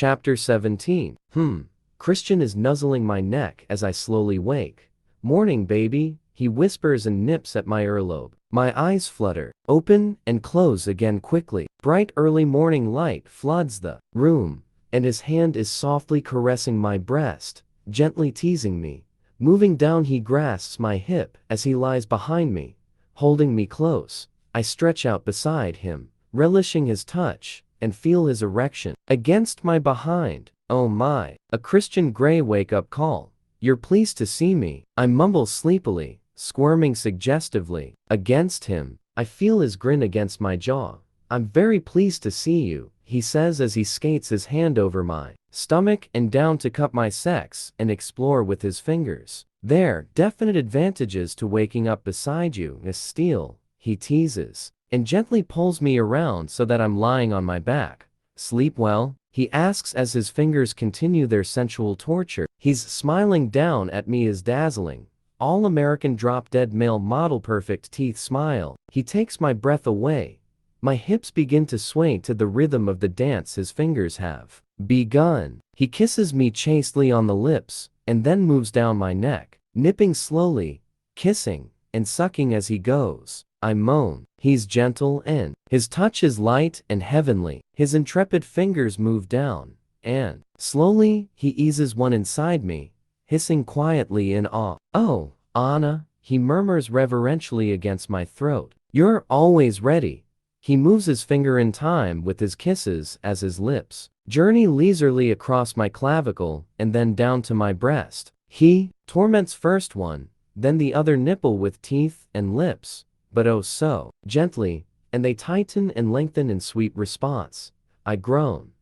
Chapter 17. Christian is nuzzling my neck as I slowly wake. Morning, baby, he whispers and nips at my earlobe. My eyes flutter, open and close again quickly. Bright early morning light floods the room, and his hand is softly caressing my breast, gently teasing me. Moving down, he grasps my hip as he lies behind me, holding me close. I stretch out beside him, relishing his touch, and feel his erection against my behind. Oh my, a Christian Grey wake-up call. You're pleased to see me. I mumble sleepily, squirming suggestively against him. I feel his grin against my jaw. I'm very pleased to see you, he says as he skates his hand over my stomach and down to cup my sex and explore with his fingers. There, definite advantages to waking up beside you, Miss Steele, he teases, and gently pulls me around so that I'm lying on my back. Sleep well? He asks as his fingers continue their sensual torture. He's smiling down at me, his dazzling, all-American drop-dead male model perfect teeth smile. He takes my breath away. My hips begin to sway to the rhythm of the dance his fingers have begun. He kisses me chastely on the lips, and then moves down my neck, nipping slowly, kissing, and sucking as he goes. I moan. He's gentle and his touch is light and heavenly. His intrepid fingers move down, and slowly he eases one inside me, hissing quietly in awe. Oh, Anna, he murmurs reverentially against my throat. You're always ready. He moves his finger in time with his kisses as his lips journey leisurely across my clavicle and then down to my breast. He torments first one, then the other nipple with teeth and lips, but oh so gently, and they tighten and lengthen in sweet response. I groan.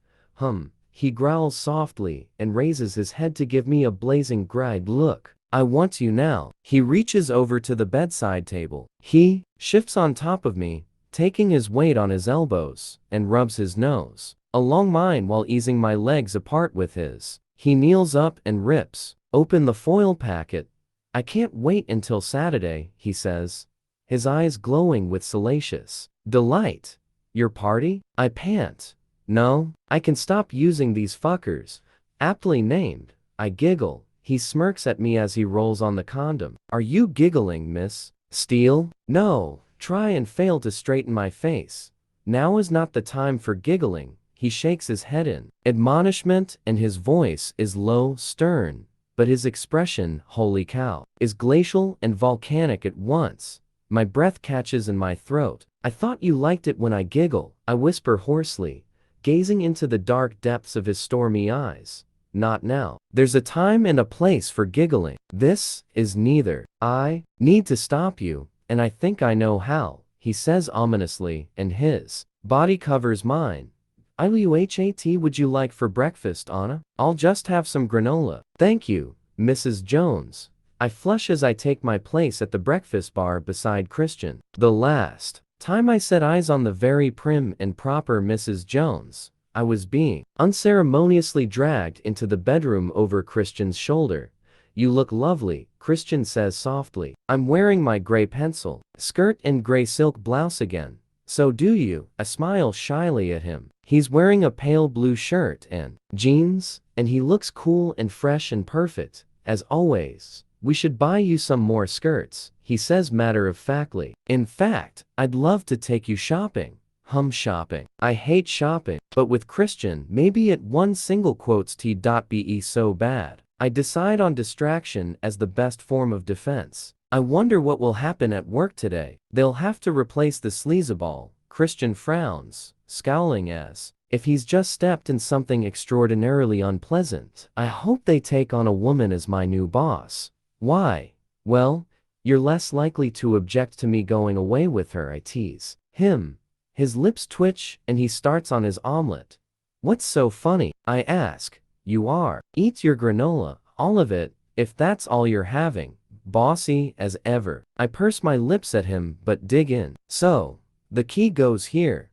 He growls softly and raises his head to give me a blazing gride look. I want you now. He reaches over to the bedside table. He shifts on top of me, taking his weight on his elbows, and rubs his nose along mine while easing my legs apart with his. He kneels up and rips open the foil packet. I can't wait until Saturday, he says, his eyes glowing with salacious delight. Your party? I pant. No, I can stop using these fuckers. Aptly named. I giggle. He smirks at me as he rolls on the condom. Are you giggling, Miss Steele? No. Try and fail to straighten my face. Now is not the time for giggling. He shakes his head in admonishment, and his voice is low, stern, but his expression, holy cow, is glacial and volcanic at once. My breath catches in my throat. I thought you liked it when I giggle, I whisper hoarsely, gazing into the dark depths of his stormy eyes. Not now. There's a time and a place for giggling. This is neither. I need to stop you, and I think I know how, he says ominously, and his body covers mine. IUHAT would you like for breakfast, Anna? I'll just have some granola. Thank you, Mrs. Jones. I flush as I take my place at the breakfast bar beside Christian. The last time I set eyes on the very prim and proper Mrs. Jones, I was being unceremoniously dragged into the bedroom over Christian's shoulder. You look lovely, Christian says softly. I'm wearing my gray pencil skirt and gray silk blouse again. So do you. I smile shyly at him. He's wearing a pale blue shirt and jeans, and he looks cool and fresh and perfect, as always. We should buy you some more skirts, he says matter-of-factly. In fact, I'd love to take you shopping. Shopping. I hate shopping, but with Christian, maybe it one single quotes t.be so bad. I decide on distraction as the best form of defense. I wonder what will happen at work today. They'll have to replace the sleazeball. Christian frowns, scowling as if he's just stepped in something extraordinarily unpleasant. I hope they take on a woman as my new boss. Why? Well, you're less likely to object to me going away with her, I tease him. His lips twitch and he starts on his omelet. What's so funny? I ask. You are. Eat your granola, all of it, if that's all you're having. Bossy as ever. I purse my lips at him but dig in. So, the key goes here.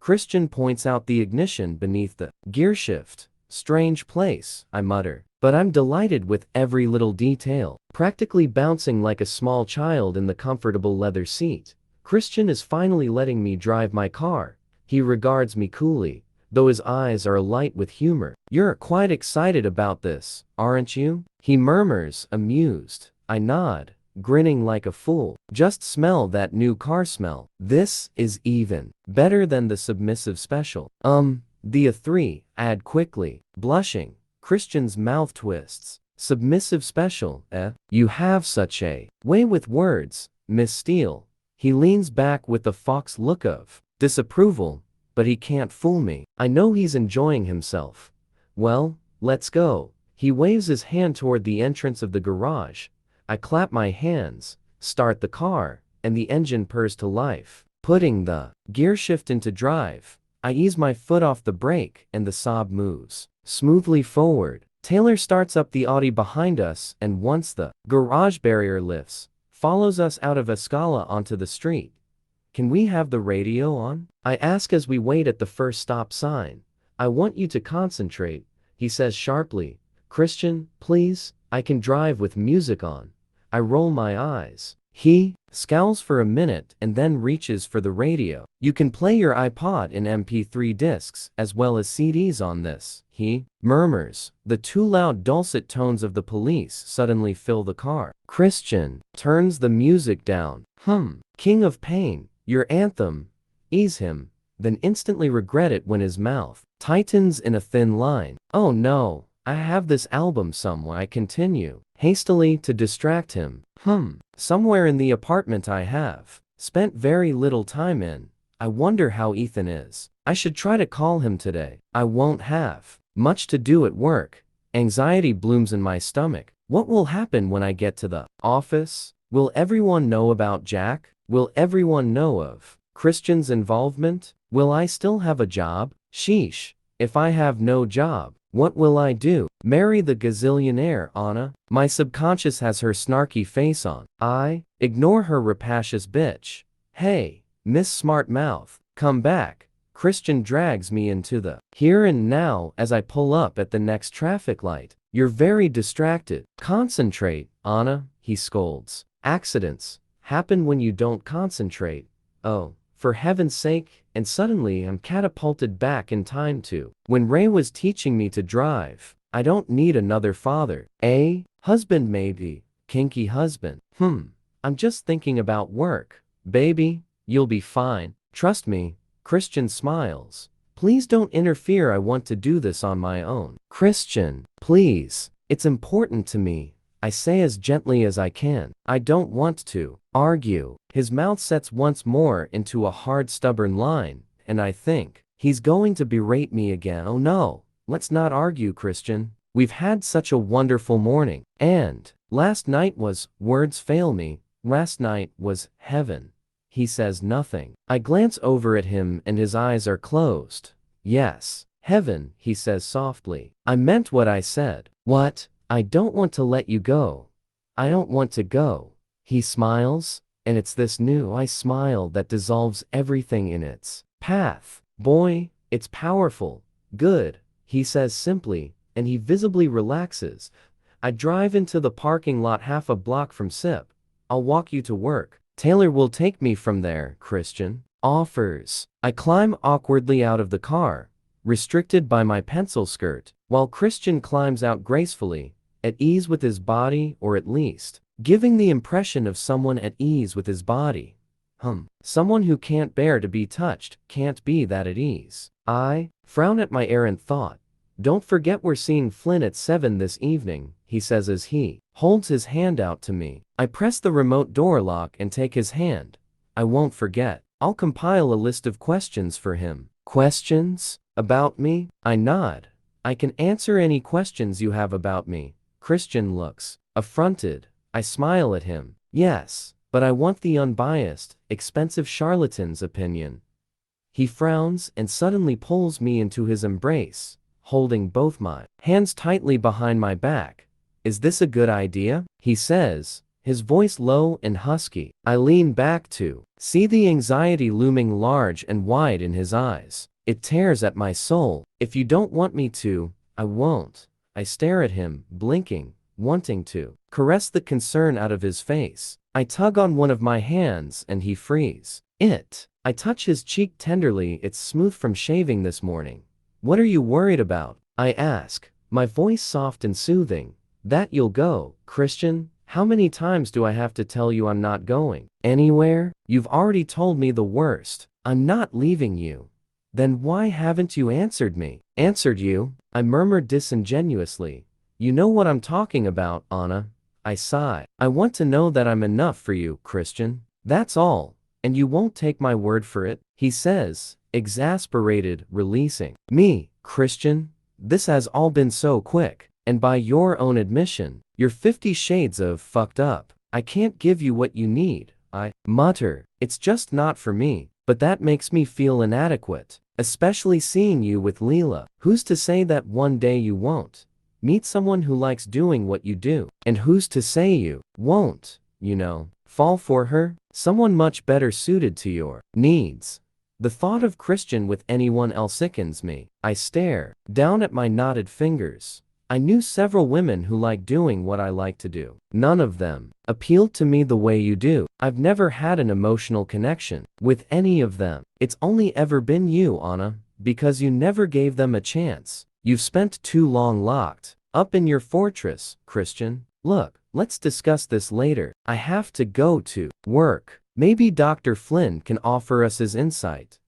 Christian points out the ignition beneath the gearshift. Strange place, I mutter. But I'm delighted with every little detail. Practically bouncing like a small child in the comfortable leather seat. Christian is finally letting me drive my car. He regards me coolly. though his eyes are alight with humor. "You're quite excited about this, aren't you?" he murmurs, amused. I nod, grinning like a fool. "Just smell that new car smell. This is even better than the submissive special." The A3, add quickly, blushing. Christian's mouth twists. "Submissive special, eh? You have such a way with words, Miss Steele." He leans back with the fox look of disapproval, but he can't fool me. I know he's enjoying himself. "Well, let's go." He waves his hand toward the entrance of the garage. I clap my hands, start the car, and the engine purrs to life. Putting the gear shift into drive, I ease my foot off the brake and the Saab moves smoothly forward. Taylor starts up the Audi behind us and once the garage barrier lifts, follows us out of Escala onto the street. "Can we have the radio on?" I ask as we wait at the first stop sign. "I want you to concentrate," he says sharply. "Christian, please, I can drive with music on." I roll my eyes. He scowls for a minute and then reaches for the radio. "You can play your iPod in MP3 discs as well as CDs on this," he murmurs. The too loud dulcet tones of the police suddenly fill the car. Christian turns the music down. "King of Pain, your anthem." Ease him, then instantly regret it when his mouth tightens in a thin line. "Oh no, I have this album somewhere," I continue, hastily to distract him. "Somewhere in the apartment I have spent very little time in. I wonder how Ethan is. I should try to call him today. I won't have much to do at work." Anxiety blooms in my stomach. What will happen when I get to the office? Will everyone know about Jack? Will everyone know of Christian's involvement? Will I still have a job? Sheesh. If I have no job, what will I do? Marry the gazillionaire, Anna? My subconscious has her snarky face on. I ignore her rapacious bitch. "Hey, Miss Smart Mouth, come back." Christian drags me into the here and now as I pull up at the next traffic light. "You're very distracted. Concentrate, Anna," he scolds. "Accidents happen when you don't concentrate." Oh, for heaven's sake, and suddenly I'm catapulted back in time to when Ray was teaching me to drive. I don't need another father. A husband maybe, kinky husband. I'm just thinking about work. "Baby, you'll be fine. Trust me." Christian smiles. "Please don't interfere, I want to do this on my own." "Christian, please. It's important to me," I say as gently as I can. "I don't want to argue." His mouth sets once more into a hard, stubborn line, and I think he's going to berate me again. Oh no, let's not argue, Christian. We've had such a wonderful morning. And last night was, words fail me, last night was heaven. He says nothing. I glance over at him and his eyes are closed. "Yes, heaven," he says softly. "I meant what I said." "What?" "I don't want to let you go. I don't want to go." He smiles, and it's this new smile that dissolves everything in its path. "Boy, it's powerful." "Good," he says simply, and he visibly relaxes. I drive into the parking lot half a block from SIP. "I'll walk you to work. Taylor will take me from there," Christian offers. I climb awkwardly out of the car, restricted by my pencil skirt, while Christian climbs out gracefully, at ease with his body, or at least giving the impression of someone at ease with his body. Someone who can't bear to be touched can't be that at ease. I frown at my errant thought. "Don't forget we're seeing Flynn at 7 this evening," he says as he holds his hand out to me. I press the remote door lock and take his hand. "I won't forget. I'll compile a list of questions for him." "Questions? About me?" I nod. "I can answer any questions you have about me." Christian looks affronted. I smile at him. "Yes, but I want the unbiased, expensive charlatan's opinion." He frowns and suddenly pulls me into his embrace, holding both my hands tightly behind my back. "Is this a good idea?" he says, his voice low and husky. I lean back to see the anxiety looming large and wide in his eyes. It tears at my soul. "If you don't want me to, I won't." I stare at him, blinking, wanting to caress the concern out of his face. I tug on one of my hands and he frees it. I touch his cheek tenderly, it's smooth from shaving this morning. What are you worried about? I ask, my voice soft and soothing. That you'll go, Christian? How many times do I have to tell you I'm not going anywhere? You've already told me the worst. I'm not leaving you. Then why haven't you answered me? Answered you? I murmured disingenuously. You know what I'm talking about, Anna. I sigh. I want to know that I'm enough for you, Christian. That's all. And you won't take my word for it? He says, exasperated, releasing me. Christian, this has all been so quick. And by your own admission, you're 50 shades of fucked up. I can't give you what you need. I mutter. It's just not for me. But that makes me feel inadequate. Especially seeing you with Leela. Who's to say that one day you won't meet someone who likes doing what you do? And who's to say you won't, fall for her? Someone much better suited to your needs. The thought of Christian with anyone else sickens me. I stare down at my knotted fingers. I knew several women who like doing what I like to do. None of them appealed to me the way you do. I've never had an emotional connection with any of them. It's only ever been you, Anna, because you never gave them a chance. You've spent too long locked up in your fortress, Christian. Look, let's discuss this later. I have to go to work. Maybe Dr. Flynn can offer us his insight.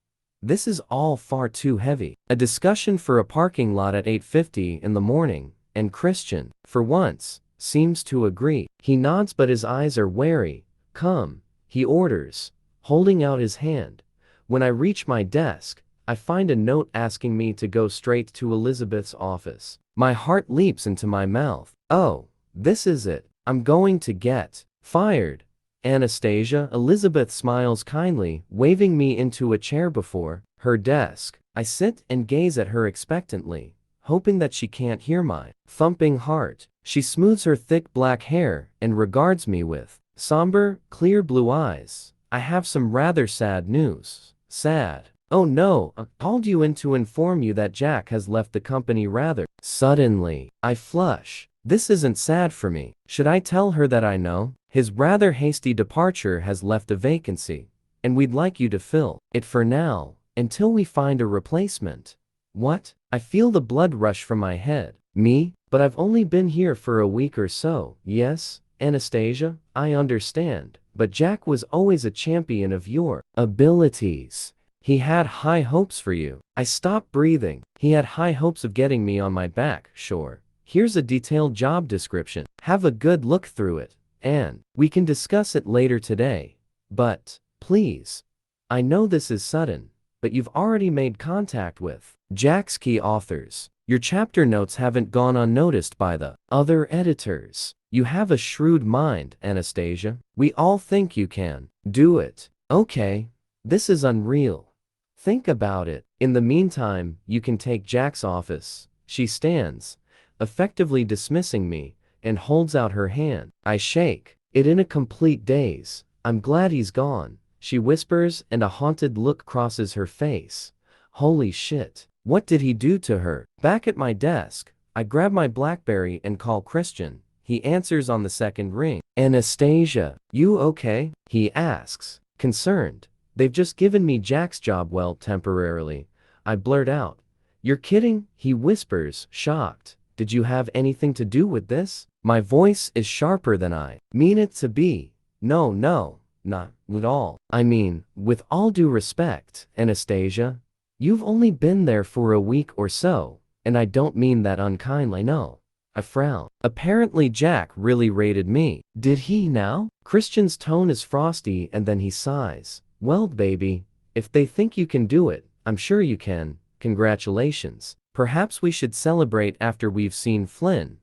This is all far too heavy. A discussion for a parking lot at 8:50 in the morning, and Christian, for once, seems to agree. He nods but his eyes are wary. Come, he orders, holding out his hand. When I reach my desk, I find a note asking me to go straight to Elizabeth's office. My heart leaps into my mouth. Oh, this is it. I'm going to get fired. Anastasia. Elizabeth smiles kindly, waving me into a chair before her desk. I sit and gaze at her expectantly, hoping that she can't hear my thumping heart. She smooths her thick black hair and regards me with somber, clear blue eyes. I have some rather sad news. Sad. Oh no, I called you in to inform you that Jack has left the company rather suddenly. I flush. This isn't sad for me. Should I tell her that I know? His rather hasty departure has left a vacancy, and we'd like you to fill it for now, until we find a replacement. What? I feel the blood rush from my head. Me? But I've only been here for a week or so. Yes, Anastasia, I understand, but Jack was always a champion of your abilities. He had high hopes for you. I stopped breathing. He had high hopes of getting me on my back, sure. Here's a detailed job description. Have a good look through it. And we can discuss it later today. But, please. I know this is sudden, but you've already made contact with Jack's key authors. Your chapter notes haven't gone unnoticed by the other editors. You have a shrewd mind, Anastasia. We all think you can do it. Okay. This is unreal. Think about it. In the meantime, you can take Jack's office. She stands, effectively dismissing me, and holds out her hand. I shake it in a complete daze. I'm glad he's gone, she whispers, and a haunted look crosses her face. Holy shit. What did he do to her? Back at my desk, I grab my BlackBerry and call Christian. He answers on the second ring. Anastasia, you okay? He asks, concerned. They've just given me Jack's job, well, temporarily. I blurt out. You're kidding? He whispers, shocked. Did you have anything to do with this? My voice is sharper than I mean it to be. No, not at all. I mean, with all due respect, Anastasia, you've only been there for a week or so, and I don't mean that unkindly, no. I frown. Apparently Jack really rated me. Did he now? Christian's tone is frosty and then he sighs. Well, baby, if they think you can do it, I'm sure you can. Congratulations. Perhaps we should celebrate after we've seen Flynn.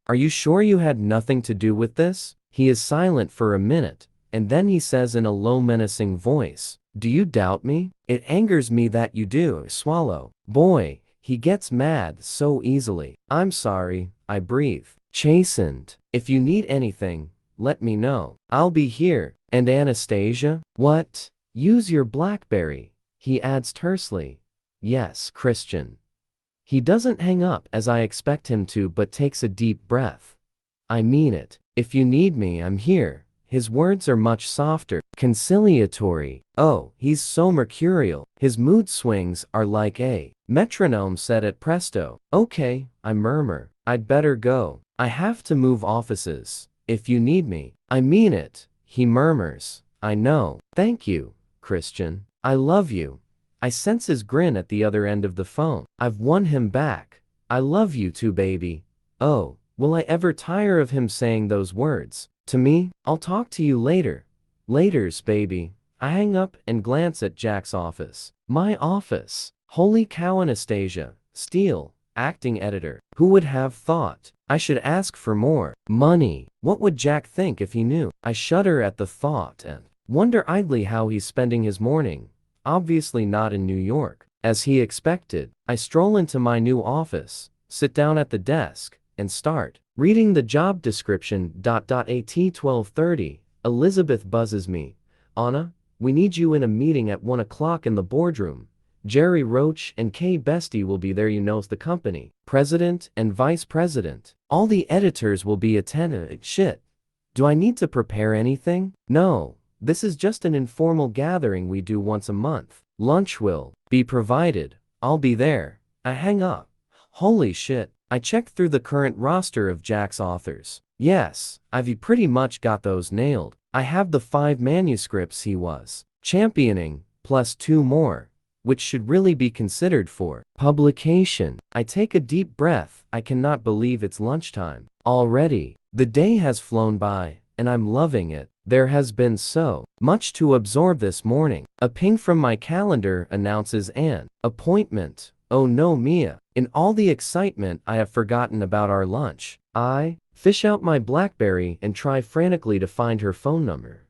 Are you sure you had nothing to do with this? He is silent for a minute, and then he says in a low, menacing voice, do you doubt me? It angers me that you do. Swallow. Boy, he gets mad so easily. I'm sorry, I breathe, chastened. If you need anything, let me know. I'll be here. And Anastasia? What? Use your BlackBerry, he adds tersely. Yes, Christian. He doesn't hang up as I expect him to, but takes a deep breath. I mean it. If you need me, I'm here. His words are much softer, conciliatory. Oh, he's so mercurial. His mood swings are like a metronome set at presto. Okay, I murmur. I'd better go. I have to move offices. If you need me. I mean it, he murmurs. I know. Thank you, Christian. I love you. I sense his grin at the other end of the phone. I've won him back. I love you too, baby. Oh, will I ever tire of him saying those words? To me, I'll talk to you later. Laters, baby. I hang up and glance at Jack's office. My office. Holy cow, Anastasia. Steele, acting editor. Who would have thought? I should ask for more money. What would Jack think if he knew? I shudder at the thought and wonder idly how he's spending his morning. Obviously not in New York. As he expected, I stroll into my new office, sit down at the desk, and start reading the job description. At 12:30, Elizabeth buzzes me. Anna, we need you in a meeting at 1 o'clock in the boardroom. Jerry Roach and Kay Bestie will be there. You knows the company. President and vice president. All the editors will be attending. Shit. Do I need to prepare anything? No. This is just an informal gathering we do once a month. Lunch will be provided. I'll be there. I hang up. Holy shit. I checked through the current roster of Jack's authors. Yes, I've pretty much got those nailed. I have the 5 manuscripts he was championing, plus 2 more, which should really be considered for publication. I take a deep breath. I cannot believe it's lunchtime already. The day has flown by, and I'm loving it. There has been so much to absorb this morning. A ping from my calendar announces an appointment. Oh no, Mia. In all the excitement, I have forgotten about our lunch. I fish out my BlackBerry and try frantically to find her phone number.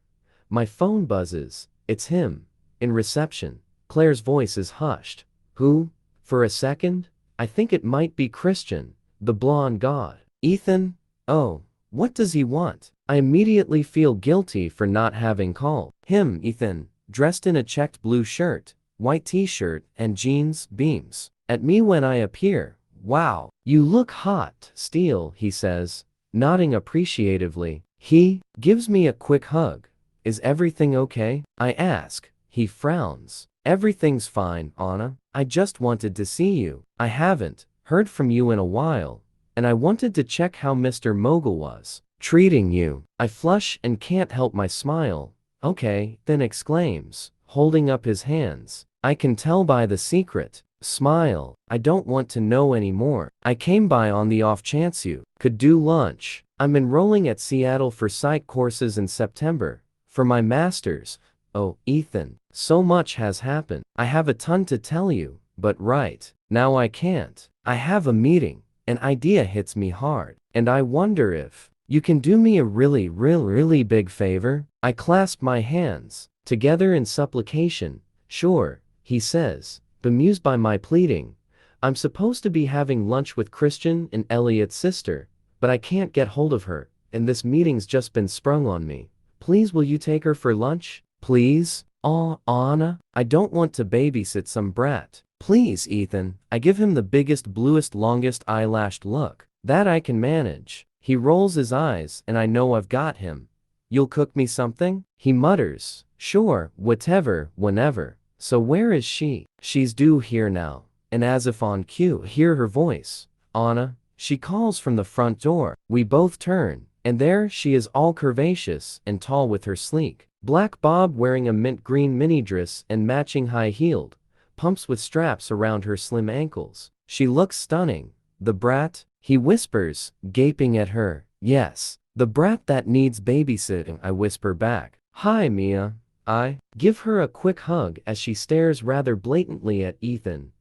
My phone buzzes. It's him. In reception. Claire's voice is hushed. Who? For a second, I think it might be Christian, the blonde god. Ethan? Oh, what does he want? I immediately feel guilty for not having called him. Ethan, dressed in a checked blue shirt, white t-shirt, and jeans, beams at me when I appear. Wow, you look hot, Steele, he says, nodding appreciatively. He gives me a quick hug. Is everything okay? I ask. He frowns. Everything's fine, Anna. I just wanted to see you. I haven't heard from you in a while, and I wanted to check how Mr. Mogul was treating you. I flush and can't help my smile. Okay, then exclaims, holding up his hands. I can tell by the secret smile. I don't want to know anymore. I came by on the off chance you could do lunch. I'm enrolling at Seattle for psych courses in September, for my master's. Oh, Ethan, so much has happened. I have a ton to tell you, but right now I can't. I have a meeting. An idea hits me hard, and I wonder if you can do me a really big favor. I clasp my hands together in supplication. Sure, he says, bemused by my pleading. I'm supposed to be having lunch with Christian and Elliot's sister, but I can't get hold of her, and this meeting's just been sprung on me. Please, will you take her for lunch? Please? Aw, Anna, I don't want to babysit some brat. Please, Ethan. I give him the biggest, bluest, longest eyelashed look that I can manage. He rolls his eyes, and I know I've got him. You'll cook me something? He mutters. Sure, whatever, whenever. So where is she? She's due here now. And as if on cue, hear her voice. Anna, she calls from the front door. We both turn, and there she is, all curvaceous and tall, with her sleek black bob, wearing a mint green mini dress and matching high-heeled pumps with straps around her slim ankles. She looks stunning. The brat, he whispers, gaping at her. Yes, the brat that needs babysitting, I whisper back. Hi, Mia. I give her a quick hug as she stares rather blatantly at Ethan.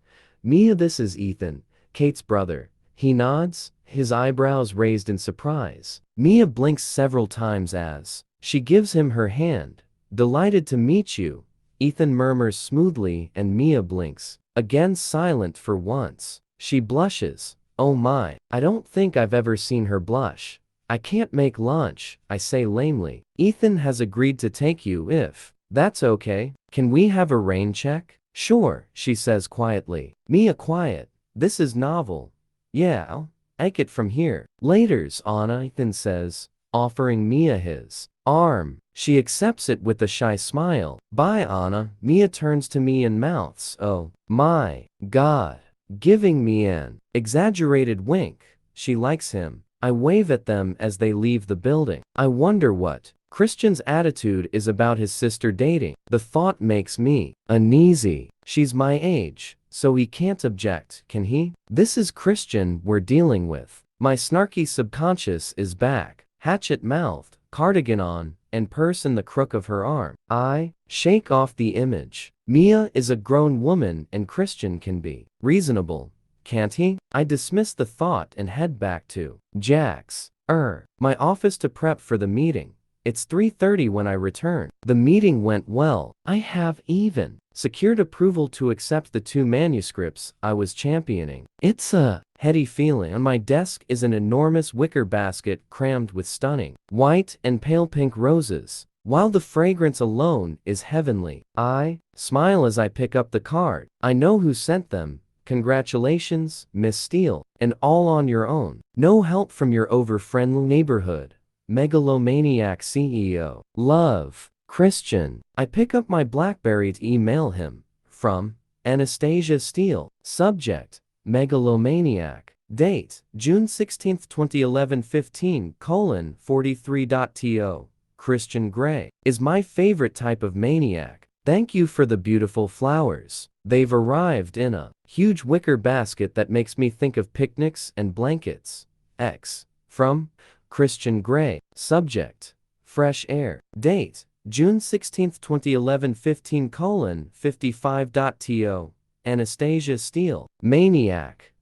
Mia, this is Ethan, Kate's brother. He nods, his eyebrows raised in surprise. Mia blinks several times as she gives him her hand. Delighted to meet you, Ethan murmurs smoothly, and Mia blinks. Again silent for once. She blushes. Oh my, I don't think I've ever seen her blush. I can't make lunch, I say lamely. Ethan has agreed to take you if that's okay. Can we have a rain check? Sure, she says quietly. Mia quiet. This is novel. Yeah, I'll take it from here. Laters, Anna, Ethan says. offering Mia his arm. She accepts it with a shy smile. Bye, Anna. Mia turns to me and mouths, oh my God, giving me an exaggerated wink. She likes him. I wave at them as they leave the building. I wonder what Christian's attitude is about his sister dating. The thought makes me uneasy. She's my age, so he can't object, can he? This is Christian we're dealing with. My snarky subconscious is back. Hatchet-mouthed, cardigan on, and purse in the crook of her arm. I shake off the image. Mia is a grown woman and Christian can be reasonable, can't he? I dismiss the thought and head back to Jack's, my office to prep for the meeting. It's 3:30 when I return. The meeting went well. I have even secured approval to accept the 2 manuscripts I was championing. It's a heady feeling. On my desk is an enormous wicker basket crammed with stunning white and pale pink roses, while the fragrance alone is heavenly. I smile as I pick up the card. I know who sent them. Congratulations, Miss Steele, and all on your own. No help from your over-friendly neighborhood megalomaniac CEO. Love, Christian. I pick up my BlackBerry to email him. From Anastasia Steele. Subject, megalomaniac. Date, June 16, 2011 15:43.to. Christian Grey is my favorite type of maniac. Thank you for the beautiful flowers. They've arrived in a huge wicker basket that makes me think of picnics and blankets. X. From Christian Grey. Subject, fresh air. Date, June 16, 2011 15:55.to. Anastasia Steele. Maniac.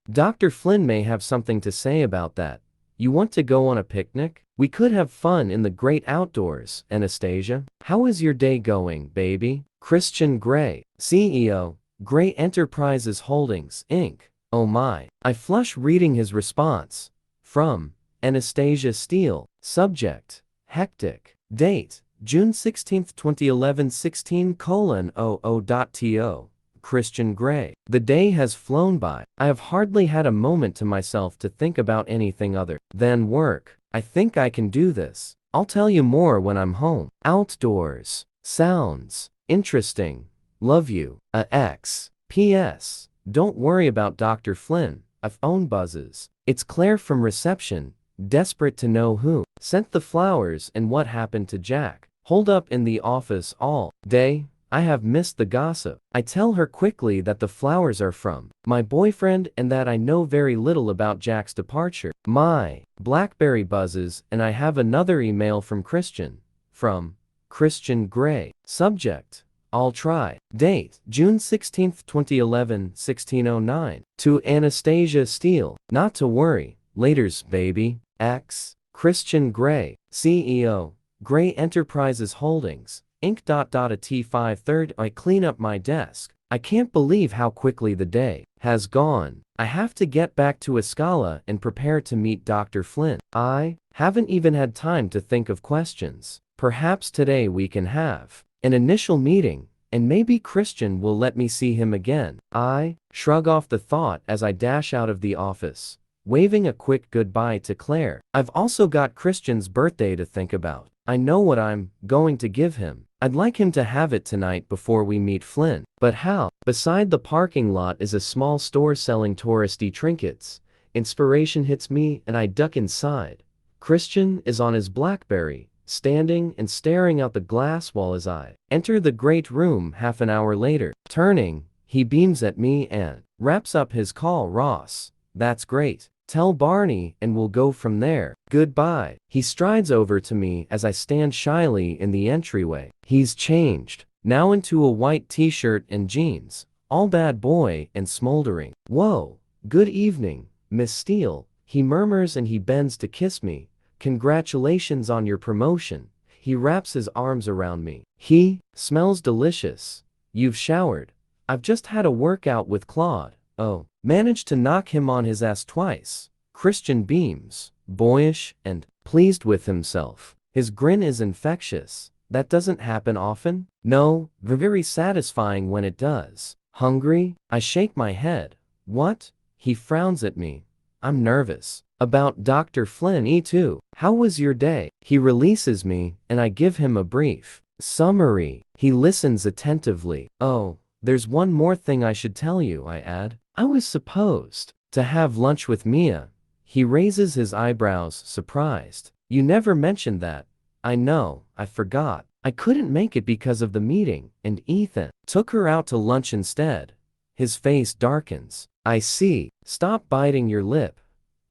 Dr. Flynn may have something to say about that. You want to go on a picnic? We could have fun in the great outdoors, Anastasia. How is your day going, baby? Christian Grey, CEO, Grey Enterprises Holdings, Inc. Oh my. I flush reading his response. From Anastasia Steele. Subject, hectic. Date, June 16, 2011 16:00.to. Christian Grey. The day has flown by. I have hardly had a moment to myself to think about anything other than work. I think I can do this. I'll tell you more when I'm home. Outdoors. Sounds interesting. Love you. X. P.S. Don't worry about Dr. Flynn. I've owned buzzes. It's Claire from reception, desperate to know who sent the flowers and what happened to Jack. Holed up in the office all day. I have missed the gossip. I tell her quickly that the flowers are from my boyfriend and that I know very little about Jack's departure. My BlackBerry buzzes and I have another email from Christian. From Christian Grey. Subject, I'll try. Date, June 16, 2011 16:09. To Anastasia Steele. Not to worry. Laters, baby. X. Christian Grey, CEO, Grey Enterprises Holdings, Inc. A T5 I clean up my desk. I can't believe how quickly the day has gone. I have to get back to Escala and prepare to meet Dr. Flynn. I haven't even had time to think of questions. Perhaps today we can have an initial meeting, and maybe Christian will let me see him again. I shrug off the thought as I dash out of the office, waving a quick goodbye to Claire. I've also got Christian's birthday to think about. I know what I'm going to give him. I'd like him to have it tonight before we meet Flynn. But how? Beside the parking lot is a small store selling touristy trinkets. Inspiration hits me and I duck inside. Christian is on his BlackBerry, standing and staring out the glass while as I enter the great room half an hour later. Turning, he beams at me and wraps up his call. Ross, that's great. Tell Barney and we'll go from there. Goodbye. He strides over to me as I stand shyly in the entryway. He's changed, now into a white t-shirt and jeans, all bad boy and smoldering. Whoa, good evening, Miss Steele, he murmurs and he bends to kiss me. Congratulations on your promotion. He wraps his arms around me. He smells delicious. You've showered. I've just had a workout with Claude. Oh, managed to knock him on his ass twice. Christian beams, boyish and pleased with himself. His grin is infectious. That doesn't happen often? No, very satisfying when it does. Hungry? I shake my head. What? He frowns at me. I'm nervous. About Dr. Flynn too. How was your day? He releases me, and I give him a brief summary. He listens attentively. Oh, there's one more thing I should tell you, I add. I was supposed to have lunch with Mia. He raises his eyebrows, surprised. You never mentioned that. I know, I forgot. I couldn't make it because of the meeting, and Ethan took her out to lunch instead. His face darkens. I see. Stop biting your lip.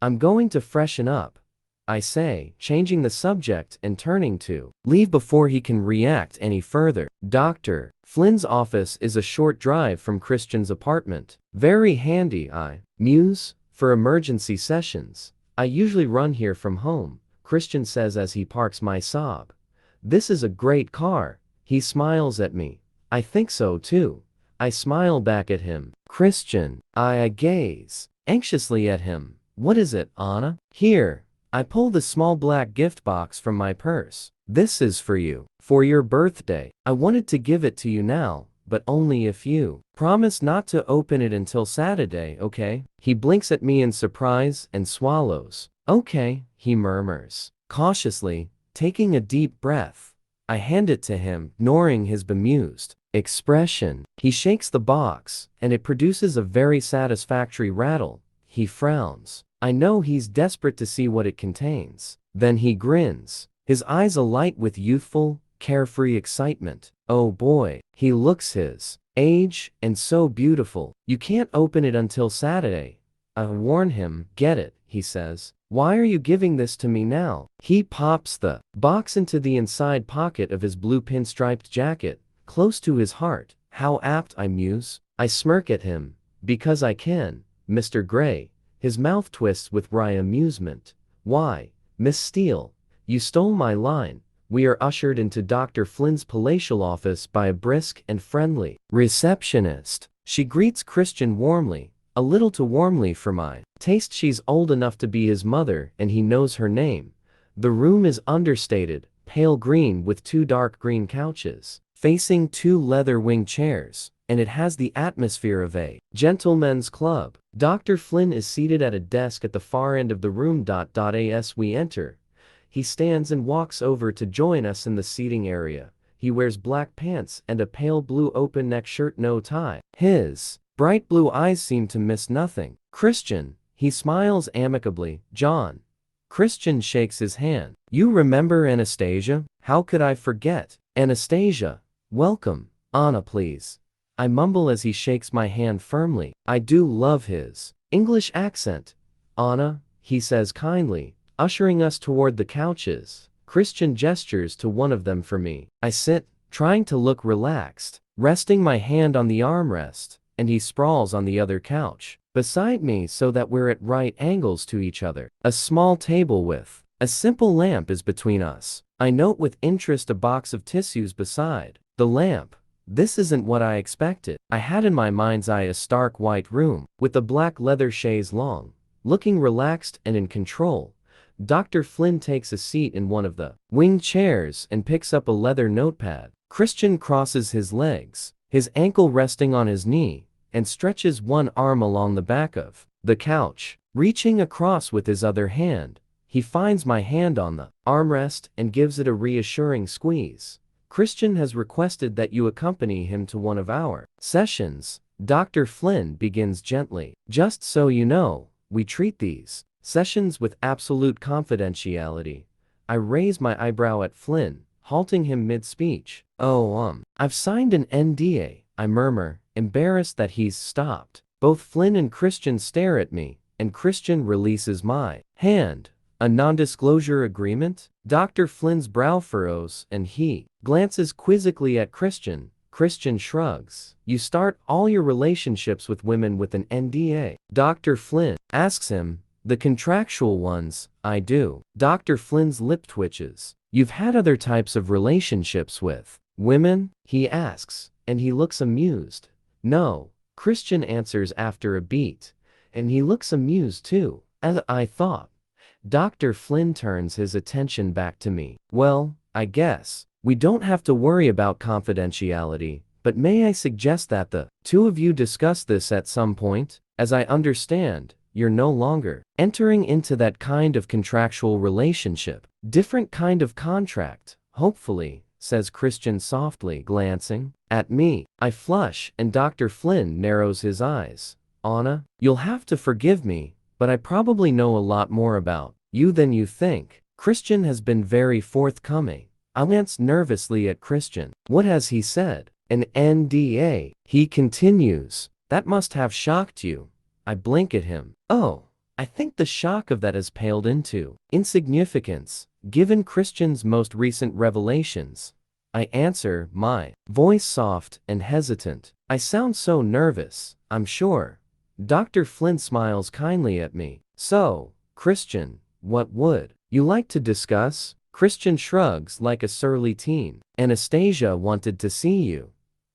I'm going to freshen up, I say, changing the subject and turning to leave before he can react any further. Dr. Flynn's office is a short drive from Christian's apartment. Very handy, I muse, for emergency sessions. I usually run here from home, Christian says as he parks my Saab. This is a great car. He smiles at me. I think so too. I smile back at him. Christian. I gaze anxiously at him. What is it, Anna? Here. I pull the small black gift box from my purse. This is for you. For your birthday. I wanted to give it to you now, but only if you promise not to open it until Saturday, okay? He blinks at me in surprise and swallows. Okay, he murmurs, cautiously, taking a deep breath. I hand it to him, ignoring his bemused expression. He shakes the box, and it produces a very satisfactory rattle. He frowns. I know he's desperate to see what it contains. Then he grins, his eyes alight with youthful, carefree excitement. Oh boy, he looks his age, and so beautiful. You can't open it until Saturday. I warn him. Get it, he says. Why are you giving this to me now? He pops the box into the inside pocket of his blue pinstriped jacket, close to his heart. How apt, I muse. I smirk at him. Because I can, Mr. Gray. His mouth twists with wry amusement. Why, Miss Steele, you stole my line. We are ushered into Dr. Flynn's palatial office by a brisk and friendly receptionist. She greets Christian warmly, a little too warmly for my taste. She's old enough to be his mother, and he knows her name. The room is understated, pale green with two dark green couches, facing two leather wing chairs, and it has the atmosphere of a gentleman's club. Dr. Flynn is seated at a desk at the far end of the room. As we enter, he stands and walks over to join us in the seating area. He wears black pants and a pale blue open-neck shirt, no tie. His bright blue eyes seem to miss nothing. Christian, he smiles amicably. John. Christian shakes his hand. You remember Anastasia? How could I forget? Anastasia. Welcome. Anna, please. I mumble as he shakes my hand firmly. I do love his English accent. Anna, he says kindly, ushering us toward the couches. Christian gestures to one of them for me. I sit, trying to look relaxed, resting my hand on the armrest, and he sprawls on the other couch beside me so that we're at right angles to each other. A small table with a simple lamp is between us. I note with interest a box of tissues beside the lamp. This isn't what I expected. I had in my mind's eye a stark white room, with a black leather chaise longue, looking relaxed and in control. Dr. Flynn takes a seat in one of the wing chairs and picks up a leather notepad. Christian crosses his legs, his ankle resting on his knee, and stretches one arm along the back of the couch. Reaching across with his other hand, he finds my hand on the armrest and gives it a reassuring squeeze. Christian has requested that you accompany him to one of our sessions. Dr. Flynn begins gently. Just so you know, we treat these sessions with absolute confidentiality. I raise my eyebrow at Flynn, halting him mid-speech. Oh, I've signed an NDA, I murmur, embarrassed that he's stopped. Both Flynn and Christian stare at me, and Christian releases my hand. A non-disclosure agreement? Dr. Flynn's brow furrows, and he glances quizzically at Christian. Christian shrugs. You start all your relationships with women with an NDA? Dr. Flynn asks him. The contractual ones, I do. Dr. Flynn's lip twitches. You've had other types of relationships with women? He asks, and he looks amused. No, Christian answers after a beat. And he looks amused too, as I thought. Dr. Flynn turns his attention back to me. Well, I guess we don't have to worry about confidentiality, but may I suggest that the two of you discuss this at some point? As I understand, you're no longer entering into that kind of contractual relationship. Different kind of contract, hopefully, says Christian softly, glancing at me. I flush and Dr. Flynn narrows his eyes. Anna, you'll have to forgive me, but I probably know a lot more about you than you think. Christian has been very forthcoming. I glanced nervously at Christian. What has he said? An NDA, he continues. That must have shocked you. I blink at him. Oh, I think the shock of that has paled into insignificance, given Christian's most recent revelations. I answer, my voice soft and hesitant. I sound so nervous, I'm sure. Dr. Flynn smiles kindly at me. So, Christian, what would you like to discuss? Christian shrugs like a surly teen. Anastasia wanted to see you.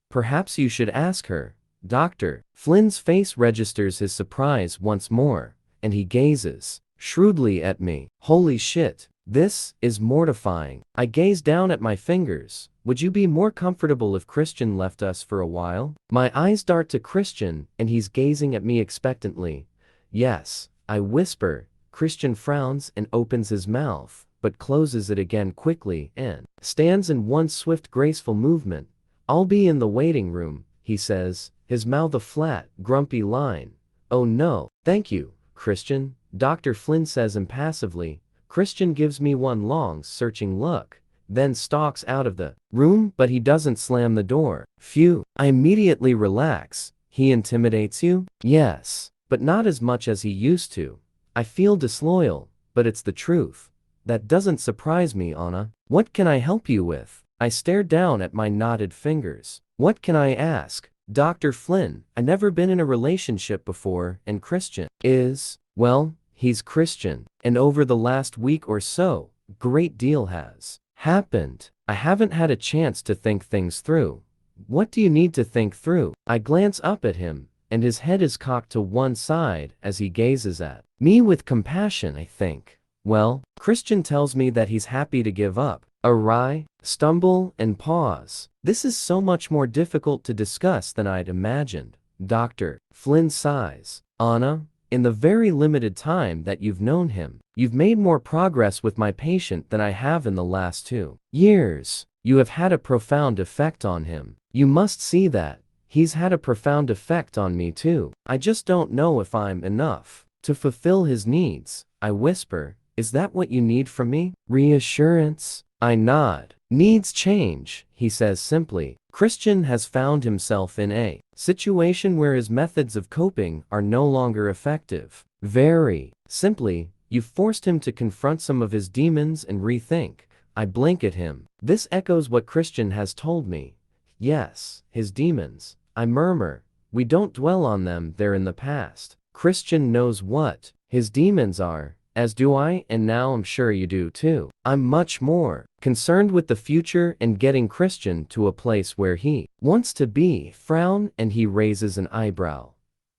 Perhaps you should ask her. Dr. Flynn's face registers his surprise once more, and he gazes shrewdly at me. Holy shit, this is mortifying. I gaze down at my fingers. Would you be more comfortable if Christian left us for a while? My eyes dart to Christian, and he's gazing at me expectantly. Yes, I whisper. Christian frowns and opens his mouth, but closes it again quickly and stands in one swift, graceful movement. I'll be in the waiting room, he says, his mouth a flat, grumpy line. Oh no, thank you, Christian, Dr. Flynn says impassively. Christian gives me one long, searching look, then stalks out of the room, but he doesn't slam the door. Phew, I immediately relax. He intimidates you? Yes, but not as much as he used to. I feel disloyal, but it's the truth. That doesn't surprise me, Anna. What can I help you with? I stare down at my knotted fingers. What can I ask? Dr. Flynn, I've never been in a relationship before, and Christian is, well, he's Christian, and over the last week or so, a great deal has happened. I haven't had a chance to think things through. What do you need to think through? I glance up at him, and his head is cocked to one side as he gazes at me with compassion, I think. Well, Christian tells me that he's happy to give up. Awry, stumble, and pause. This is so much more difficult to discuss than I'd imagined. Dr. Flynn sighs. Anna, in the very limited time that you've known him, you've made more progress with my patient than I have in the last 2 years. You have had a profound effect on him. You must see that. He's had a profound effect on me too. I just don't know if I'm enough to fulfill his needs. I whisper, is that what you need from me? Reassurance? I nod. Needs change, he says simply. Christian has found himself in a situation where his methods of coping are no longer effective. Very simply, you've forced him to confront some of his demons and rethink. I blink at him. This echoes what Christian has told me. Yes, his demons. I murmur. We don't dwell on them, they're in the past. Christian knows what his demons are. As do I, and now I'm sure you do too. I'm much more concerned with the future and getting Christian to a place where he wants to be. Frown, and he raises an eyebrow.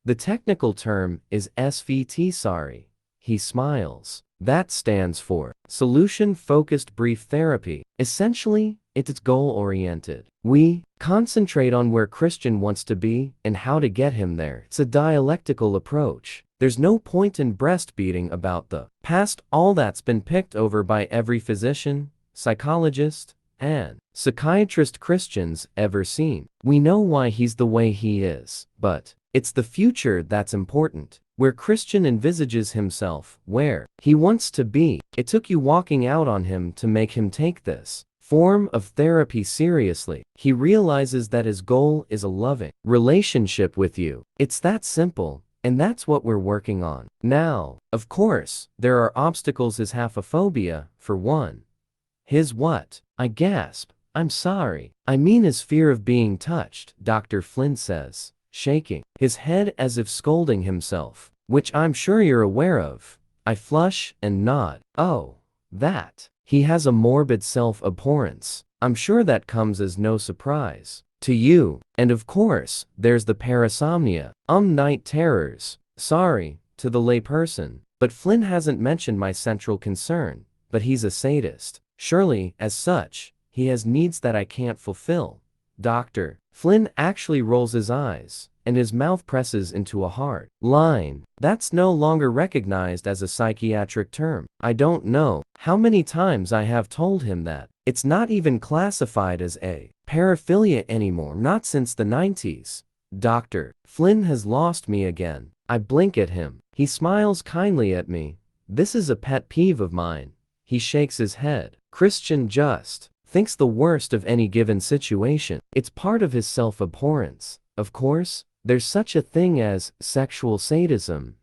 The technical term is SVT, sorry. He smiles. That stands for Solution-Focused Brief Therapy. Essentially, it's goal-oriented. We concentrate on where Christian wants to be and how to get him there. It's a dialectical approach. There's no point in breastbeating about the past. All that's been picked over by every physician, psychologist, and psychiatrist Christian's ever seen. We know why he's the way he is, but it's the future that's important. Where Christian envisages himself, where he wants to be. It took you walking out on him to make him take this form of therapy seriously. He realizes that his goal is a loving relationship with you. It's that simple. And that's what we're working on. Now, of course, there are obstacles. His haphophobia, for one. His what? I gasp. I'm sorry. I mean his fear of being touched, Dr. Flynn says, shaking his head as if scolding himself, which I'm sure you're aware of. I flush and nod. Oh, that. He has a morbid self-abhorrence. I'm sure that comes as no surprise to you. And of course, there's the parasomnia, night terrors. Sorry, to the layperson, but Flynn hasn't mentioned my central concern. But he's a sadist. Surely, as such, he has needs that I can't fulfill. Dr. Flynn actually rolls his eyes. and his mouth presses into a hard line. That's no longer recognized as a psychiatric term. I don't know how many times I have told him that. It's not even classified as a paraphilia anymore, not since the 90s. Dr. Flynn has lost me again. I blink at him. He smiles kindly at me. This is a pet peeve of mine. He shakes his head. Christian just thinks the worst of any given situation. It's part of his self-abhorrence. Of course, there's such a thing as sexual sadism,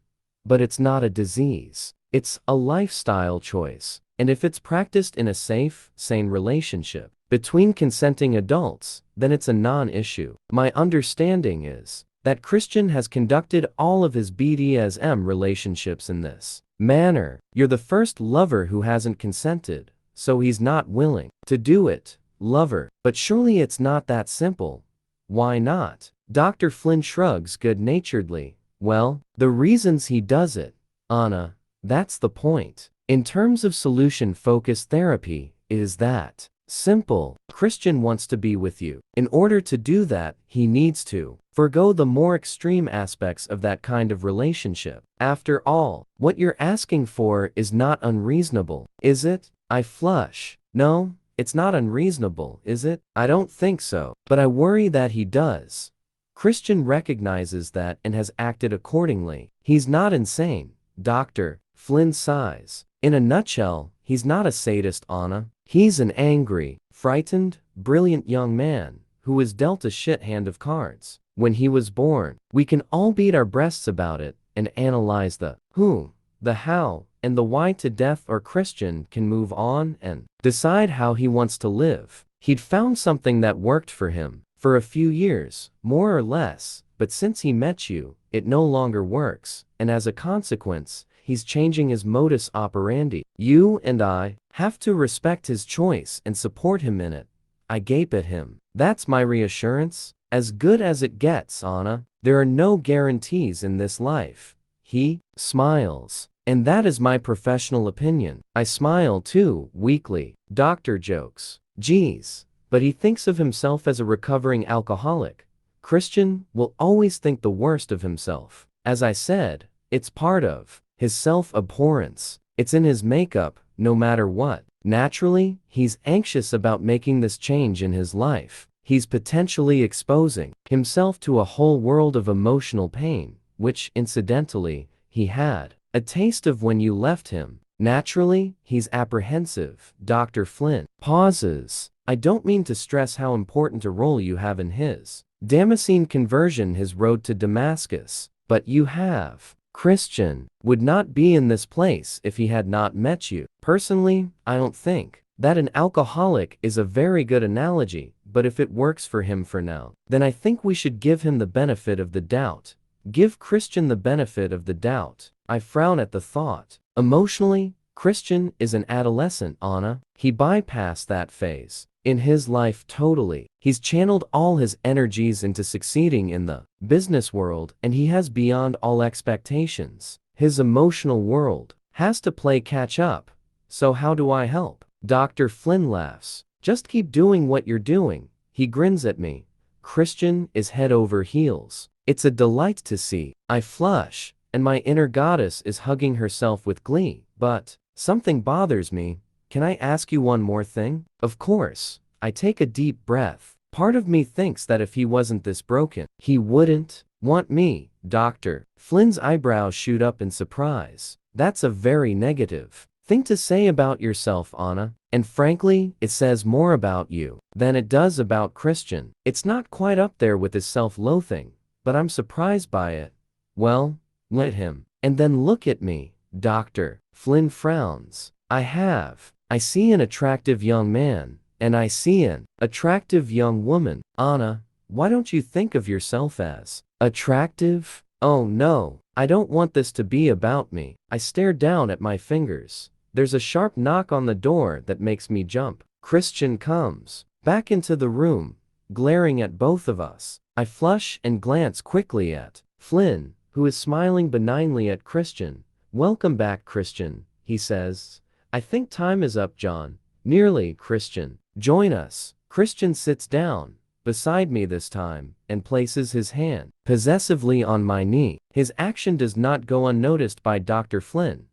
but it's not a disease. It's a lifestyle choice. And if it's practiced in a safe, sane relationship between consenting adults, then it's a non-issue. My understanding is that Christian has conducted all of his BDSM relationships in this manner. You're the first lover who hasn't consented, so he's not willing to do it, lover. But surely it's not that simple. Why not? Dr. Flynn shrugs good-naturedly. Well, the reasons he does it, Anna, that's the point. In terms of solution-focused therapy, is that simple. Christian wants to be with you. In order to do that, he needs to forgo the more extreme aspects of that kind of relationship. After all, what you're asking for is not unreasonable, is it? I flush. No, it's not unreasonable, is it? I don't think so, but I worry that he does. Christian recognizes that and has acted accordingly. He's not insane. Dr. Flynn sighs. In a nutshell, he's not a sadist, Anna. He's an angry, frightened, brilliant young man who was dealt a shit hand of cards when he was born. We can all beat our breasts about it and analyze the who, the how, and the why to death, or Christian can move on and decide how he wants to live. He'd found something that worked for him for a few years, more or less, but since he met you, it no longer works, and as a consequence, he's changing his modus operandi. You and I have to respect his choice and support him in it. I gape at him. That's my reassurance. As good as it gets, Anna. There are no guarantees in this life. He smiles. And that is my professional opinion. I smile too, weakly. Doctor jokes. Geez, but he thinks of himself as a recovering alcoholic. Christian will always think the worst of himself. As I said, it's part of his self-abhorrence. It's in his makeup, no matter what. Naturally, he's anxious about making this change in his life. He's potentially exposing himself to a whole world of emotional pain, which, incidentally, he had a taste of when you left him. Naturally, he's apprehensive. Dr. Flynn pauses. I don't mean to stress how important a role you have in his Damascene conversion, his road to Damascus, but you have. Christian would not be in this place if he had not met you. Personally, I don't think that an alcoholic is a very good analogy, but if it works for him for now, then I think we should give him the benefit of the doubt. Give Christian the benefit of the doubt. I frown at the thought. Emotionally, Christian is an adolescent, Anna. He bypassed that phase in his life totally. He's channeled all his energies into succeeding in the business world, and he has beyond all expectations. His emotional world has to play catch up. So how do I help? Dr. Flynn laughs. Just keep doing what you're doing. He grins at me. Christian is head over heels. It's a delight to see. I flush, and my inner goddess is hugging herself with glee. But something bothers me. Can I ask you one more thing? Of course. I take a deep breath. Part of me thinks that if he wasn't this broken, he wouldn't want me. Dr. Flynn's eyebrows shoot up in surprise. That's a very negative thing to say about yourself, Anna. And frankly, it says more about you than it does about Christian. It's not quite up there with his self-loathing, but I'm surprised by it. Well, let him. And then look at me. Dr. Flynn frowns. I see an attractive young man, and I see an attractive young woman. Anna, why don't you think of yourself as attractive? Oh no, I don't want this to be about me. I stare down at my fingers. There's a sharp knock on the door that makes me jump. Christian comes back into the room, glaring at both of us. I flush and glance quickly at Flynn, who is smiling benignly at Christian. Welcome back, Christian, he says. I think time is up, John. Nearly, Christian. Join us. Christian sits down, beside me this time, and places his hand possessively on my knee. His action does not go unnoticed by Dr. Flynn.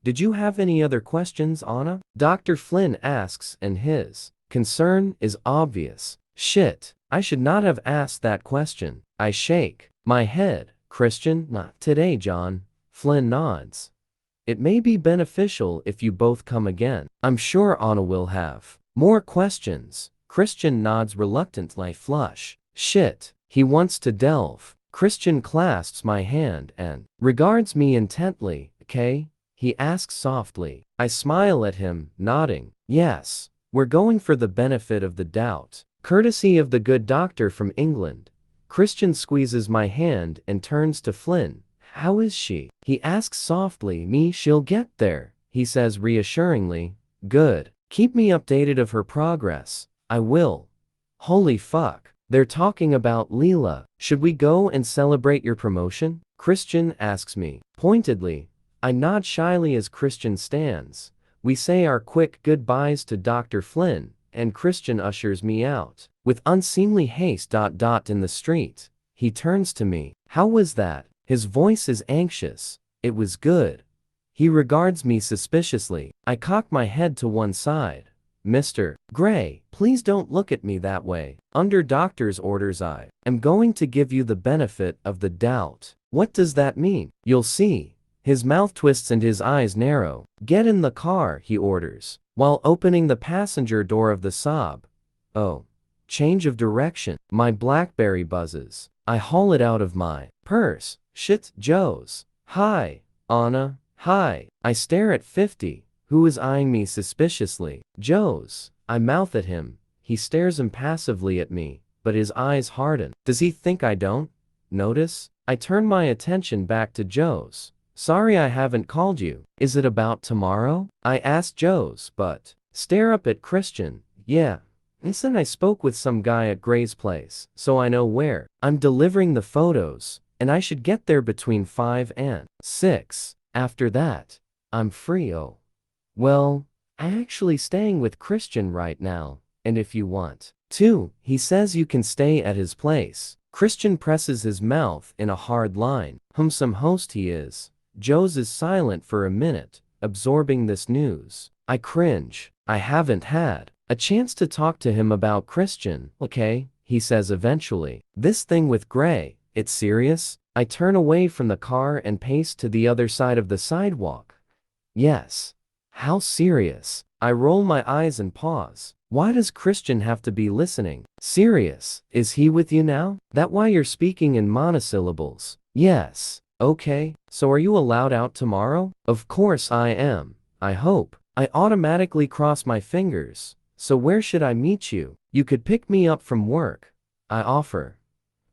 Did you have any other questions, Anna? Dr. Flynn asks, and his concern is obvious. Shit, I should not have asked that question. I shake my head. Christian, not today, John. Flynn nods. It may be beneficial if you both come again. I'm sure Anna will have more questions. Christian nods reluctantly. Flush. Shit, he wants to delve. Christian clasps my hand and regards me intently. Okay? He asks softly. I smile at him, nodding. Yes, we're going for the benefit of the doubt. Courtesy of the good doctor from England. Christian squeezes my hand and turns to Flynn. How is she? He asks softly. She'll get there, he says reassuringly. Good. Keep me updated of her progress. I will. Holy fuck. They're talking about Leela. Should we go and celebrate your promotion? Christian asks me. Pointedly. I nod shyly as Christian stands. We say our quick goodbyes to Dr. Flynn, and Christian ushers me out. With unseemly haste. In the street. He turns to me. How was that? His voice is anxious. It was good. He regards me suspiciously. I cock my head to one side. Mr. Gray, please don't look at me that way. Under doctor's orders, I am going to give you the benefit of the doubt. What does that mean? You'll see. His mouth twists and his eyes narrow. Get in the car, he orders, while opening the passenger door of the Saab. Oh. Change of direction. My BlackBerry buzzes. I haul it out of my purse. Shit, Joe's. Hi, Anna. Hi. I stare at 50, who is eyeing me suspiciously. Joe's. I mouth at him. He stares impassively at me, but his eyes harden. Does he think I don't notice? I turn my attention back to Joe's. Sorry I haven't called you. Is it about tomorrow? I ask Joe's, but stare up at Christian. Yeah. Listen, I spoke with some guy at Gray's place, so I know where. I'm delivering the photos, and I should get there between 5 and 6. After that, I'm free. Oh. Well, I'm actually staying with Christian right now, and if you want to, he says you can stay at his place. Christian presses his mouth in a hard line. Some host he is. Joe's is silent for a minute, absorbing this news. I cringe. I haven't had a chance to talk to him about Christian. Okay, he says eventually. This thing with Gray, it's serious? I turn away from the car and pace to the other side of the sidewalk. Yes. How serious? I roll my eyes and pause. Why does Christian have to be listening? Serious? Is he with you now? That why you're speaking in monosyllables? Yes. Okay, so are you allowed out tomorrow? Of course I am. I hope. I automatically cross my fingers. So where should I meet you? You could pick me up from work. I offer.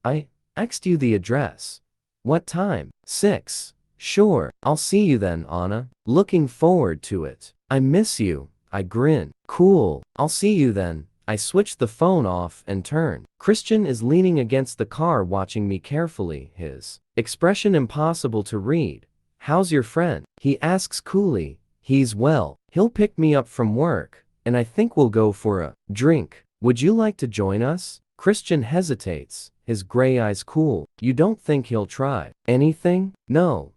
I texted you the address. What time? 6. Sure, I'll see you then, Anna. Looking forward to it. I miss you. I grin. Cool, I'll see you then. I switch the phone off and turn. Christian is leaning against the car watching me carefully, his expression impossible to read. How's your friend? He asks coolly. He's well. He'll pick me up from work, and I think we'll go for a drink. Would you like to join us? Christian hesitates, his gray eyes cool. You don't think he'll try anything? No.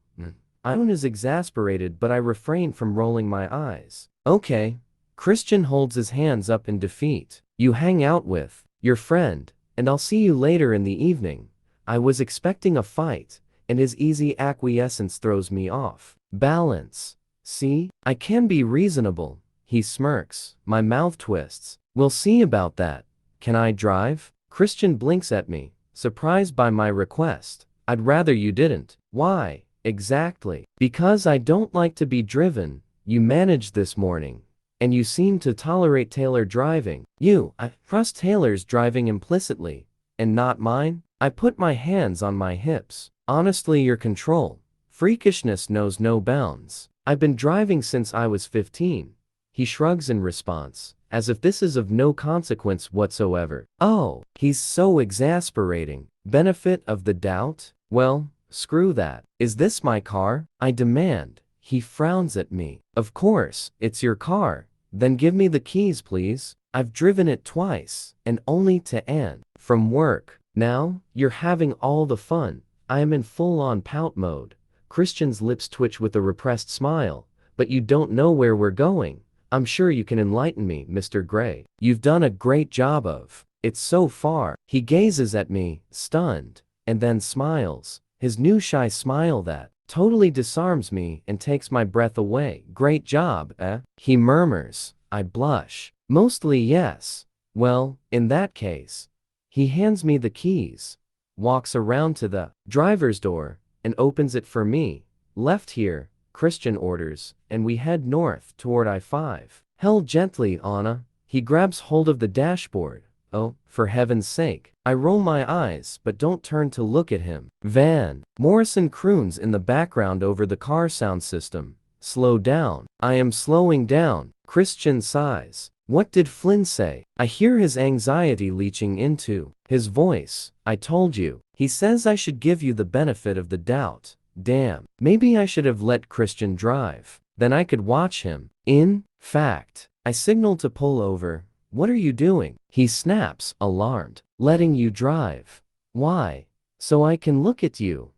I'm as exasperated, but I refrain from rolling my eyes. Okay. Christian holds his hands up in defeat. You hang out with your friend, and I'll see you later in the evening. I was expecting a fight, and his easy acquiescence throws me off balance. See? I can be reasonable. He smirks. My mouth twists. We'll see about that. Can I drive? Christian blinks at me, surprised by my request. I'd rather you didn't. Why? Exactly. Because I don't like to be driven. You managed this morning. And you seem to tolerate Taylor driving. I trust Taylor's driving implicitly, and not mine. I put my hands on my hips. Honestly, your control. Freakishness knows no bounds. I've been driving since I was 15. He shrugs in response, as if this is of no consequence whatsoever. Oh, he's so exasperating. Benefit of the doubt? Well, screw that. Is this my car? I demand. He frowns at me. Of course, it's your car. Then give me the keys, please. I've driven it twice, and only to and from work. Now, you're having all the fun. I am in full-on pout mode. Christian's lips twitch with a repressed smile. But you don't know where we're going. I'm sure you can enlighten me, Mr. Gray. You've done a great job of it so far. He gazes at me, stunned, and then smiles. His new shy smile that totally disarms me and takes my breath away. Great job, eh? He murmurs. I blush. Mostly yes. Well, in that case. He hands me the keys, walks around to the driver's door, and opens it for me. Left here, Christian orders, and we head north toward I-5. Held gently, Anna. He grabs hold of the dashboard. Oh, for heaven's sake. I roll my eyes but don't turn to look at him. Van Morrison croons in the background over the car sound system. Slow down. I am slowing down. Christian sighs. What did Flynn say? I hear his anxiety leaching into his voice. I told you. He says I should give you the benefit of the doubt. Damn. Maybe I should have let Christian drive. Then I could watch him. In fact, I signal to pull over. What are you doing? He snaps, alarmed. Letting you drive. Why? So I can look at you.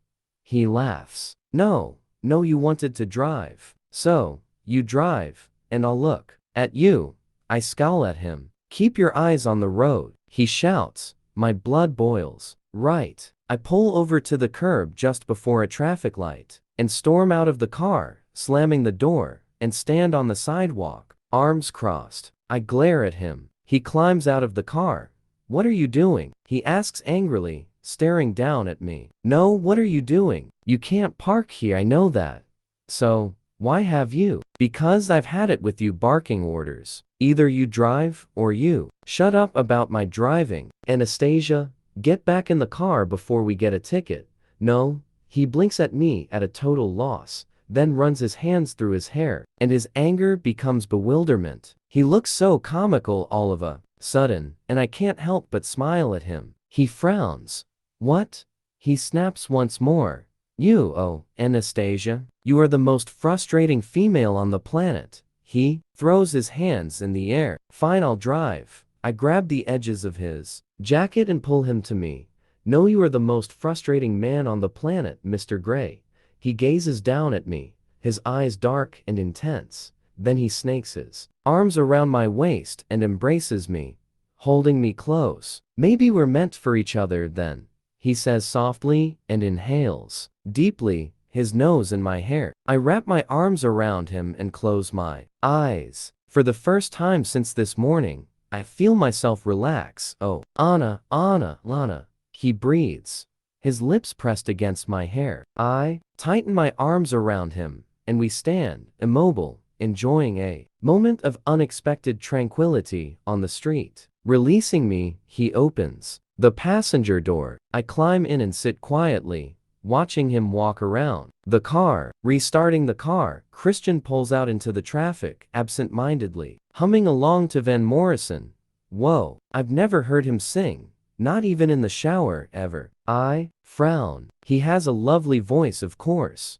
He laughs. No, you wanted to drive. So, you drive, and I'll look at you. I scowl at him. Keep your eyes on the road. He shouts. My blood boils. Right. I pull over to the curb just before a traffic light, and storm out of the car, slamming the door, and stand on the sidewalk, arms crossed. I glare at him. He climbs out of the car. What are you doing? He asks angrily, staring down at me. No, what are you doing? You can't park here, I know that. So, why have you? Because I've had it with you barking orders. Either you drive, or you. Shut up about my driving. Anastasia, get back in the car before we get a ticket. No. He blinks at me at a total loss, then runs his hands through his hair, and his anger becomes bewilderment. He looks so comical all of a sudden, and I can't help but smile at him. He frowns. What? He snaps once more. You, oh, Anastasia, you are the most frustrating female on the planet. He throws his hands in the air. Fine, I'll drive. I grab the edges of his jacket and pull him to me. No, you are the most frustrating man on the planet, Mr. Gray. He gazes down at me, his eyes dark and intense. Then he snakes his arms around my waist and embraces me, holding me close. Maybe we're meant for each other then, he says softly and inhales deeply, his nose in my hair. I wrap my arms around him and close my eyes. For the first time since this morning, I feel myself relax. Oh, Anna, Lana. He breathes, his lips pressed against my hair. I tighten my arms around him, and we stand, immobile, enjoying a moment of unexpected tranquility on the street. Releasing me, he opens the passenger door. I climb in and sit quietly, watching him walk around the car. Restarting the car, Christian pulls out into the traffic, absent-mindedly, humming along to Van Morrison. Whoa, I've never heard him sing, not even in the shower, ever. I frown. He has a lovely voice, of course.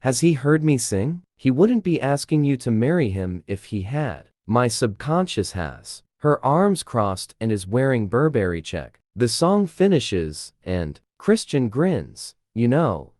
Has he heard me sing? He wouldn't be asking you to marry him if he had. My subconscious has. Her arms crossed and is wearing Burberry check. The song finishes, and Christian grins. You know,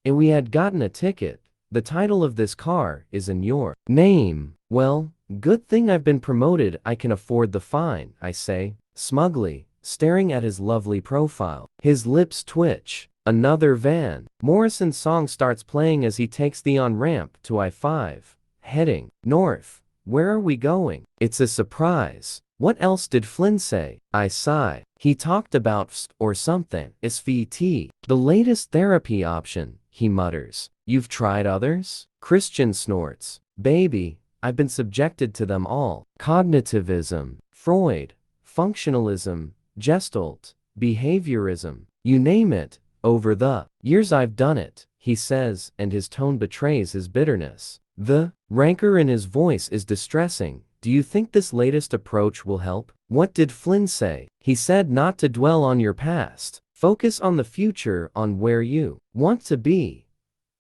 if we had gotten a ticket, the title of this car is in your name. Well, good thing I've been promoted, I can afford the fine, I say, smugly, staring at his lovely profile. His lips twitch. Another Van Morrison song starts playing as he takes the on-ramp to I-5, heading north. Where are we going? It's a surprise. What else did Flynn say? I sigh. He talked about FST or something. SVT. The latest therapy option, he mutters. You've tried others? Christian snorts. Baby, I've been subjected to them all. Cognitivism, Freud, functionalism, Gestalt, behaviorism, you name it. Over the years I've done it, he says, and his tone betrays his bitterness. The rancor in his voice is distressing. Do you think this latest approach will help? What did Flynn say? He said not to dwell on your past. Focus on the future, on where you want to be.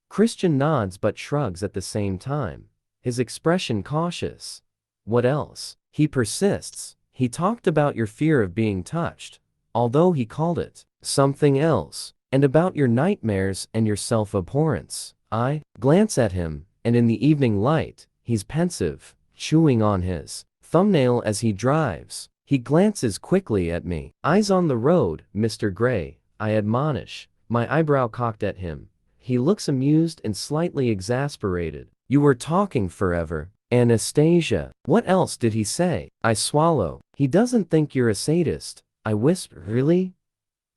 Christian nods but shrugs at the same time, his expression cautious. What else? He persists. He talked about your fear of being touched, although he called it something else, and about your nightmares and your self-abhorrence. I glance at him, and in the evening light, he's pensive, chewing on his thumbnail as he drives. He glances quickly at me. Eyes on the road, Mr. Gray, I admonish, my eyebrow cocked at him. He looks amused and slightly exasperated. You were talking forever, Anastasia. What else did he say? I swallow. He doesn't think you're a sadist. I whisper. Really?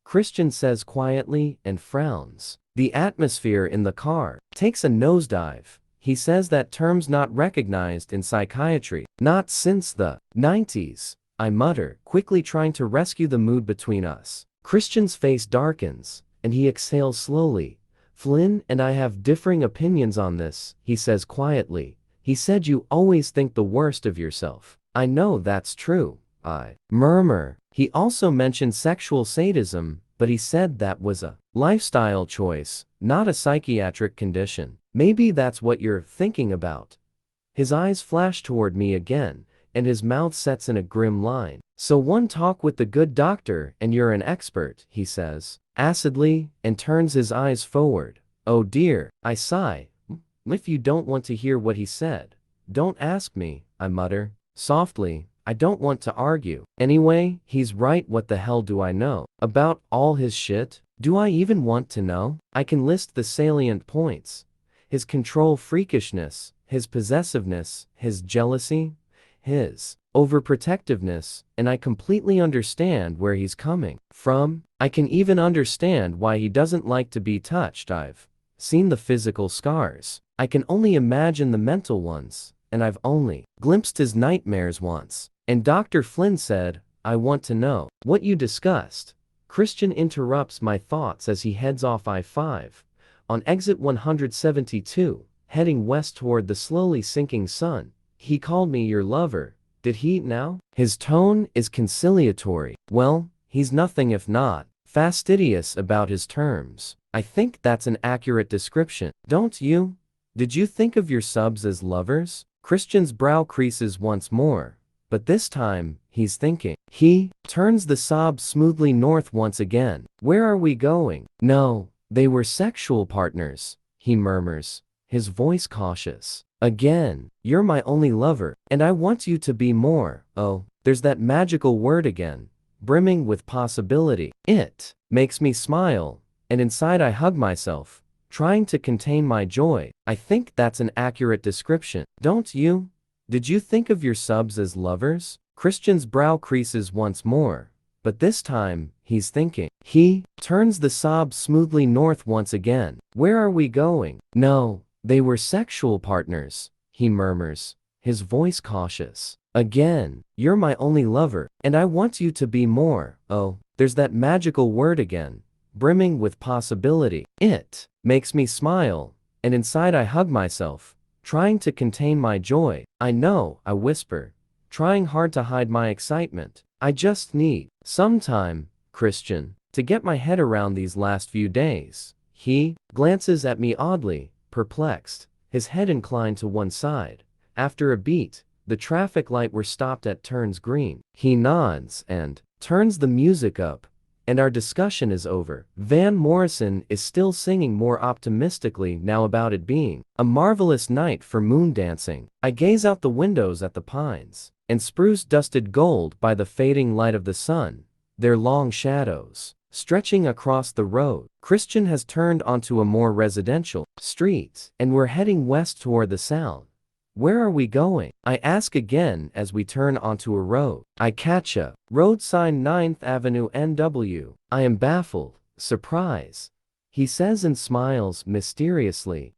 Christian says quietly and frowns. The atmosphere in the car takes a nosedive. He says that term's not recognized in psychiatry. Not since the 90s. I mutter, quickly trying to rescue the mood between us. Christian's face darkens, and he exhales slowly. Flynn and I have differing opinions on this, he says quietly. He said you always think the worst of yourself. I know that's true, I murmur. He also mentioned sexual sadism, but he said that was a lifestyle choice, not a psychiatric condition. Maybe that's what you're thinking about. His eyes flash toward me again, and his mouth sets in a grim line. So one talk with the good doctor and you're an expert, he says, acidly, and turns his eyes forward. Oh dear, I sigh. If you don't want to hear what he said, don't ask me, I mutter, softly. I don't want to argue. Anyway, he's right. What the hell do I know about all his shit? Do I even want to know? I can list the salient points. His control freakishness, his possessiveness, his jealousy, his overprotectiveness, and I completely understand where he's coming from. I can even understand why he doesn't like to be touched. I've seen the physical scars. I can only imagine the mental ones, and I've only glimpsed his nightmares once. And Dr. Flynn said, I want to know what you discussed. Christian interrupts my thoughts as he heads off I-5. On exit 172, heading west toward the slowly sinking sun. He called me your lover. Did he now? His tone is conciliatory. Well, he's nothing if not fastidious about his terms. I think that's an accurate description. Don't you? Did you think of your subs as lovers? Christian's brow creases once more. But this time, he's thinking. He turns the sob smoothly north once again. Where are we going? No, they were sexual partners, he murmurs, his voice cautious. Again, you're my only lover, and I want you to be more. Oh, there's that magical word again, brimming with possibility. It makes me smile, and inside I hug myself, trying to contain my joy. I think that's an accurate description. Don't you? Did you think of your subs as lovers? Christian's brow creases once more, but this time, he's thinking. He turns the sob smoothly north once again. Where are we going? No, they were sexual partners, he murmurs, his voice cautious. Again, you're my only lover, and I want you to be more. Oh, there's that magical word again, brimming with possibility. It makes me smile, and inside I hug myself, trying to contain my joy. I know, I whisper, trying hard to hide my excitement. I just need some time, Christian, to get my head around these last few days. He glances at me oddly, perplexed, his head inclined to one side. After a beat, the traffic light we're stopped at turns green. He nods and turns the music up, and our discussion is over. Van Morrison is still singing more optimistically now about it being a marvelous night for moon dancing. I gaze out the windows at the pines and spruce dusted gold by the fading light of the sun, their long shadows stretching across the road. Christian has turned onto a more residential street, and we're heading west toward the sound. Where are we going? I ask again as we turn onto a road. I catch a road sign 9th Avenue NW. I am baffled, surprised. He says and smiles mysteriously.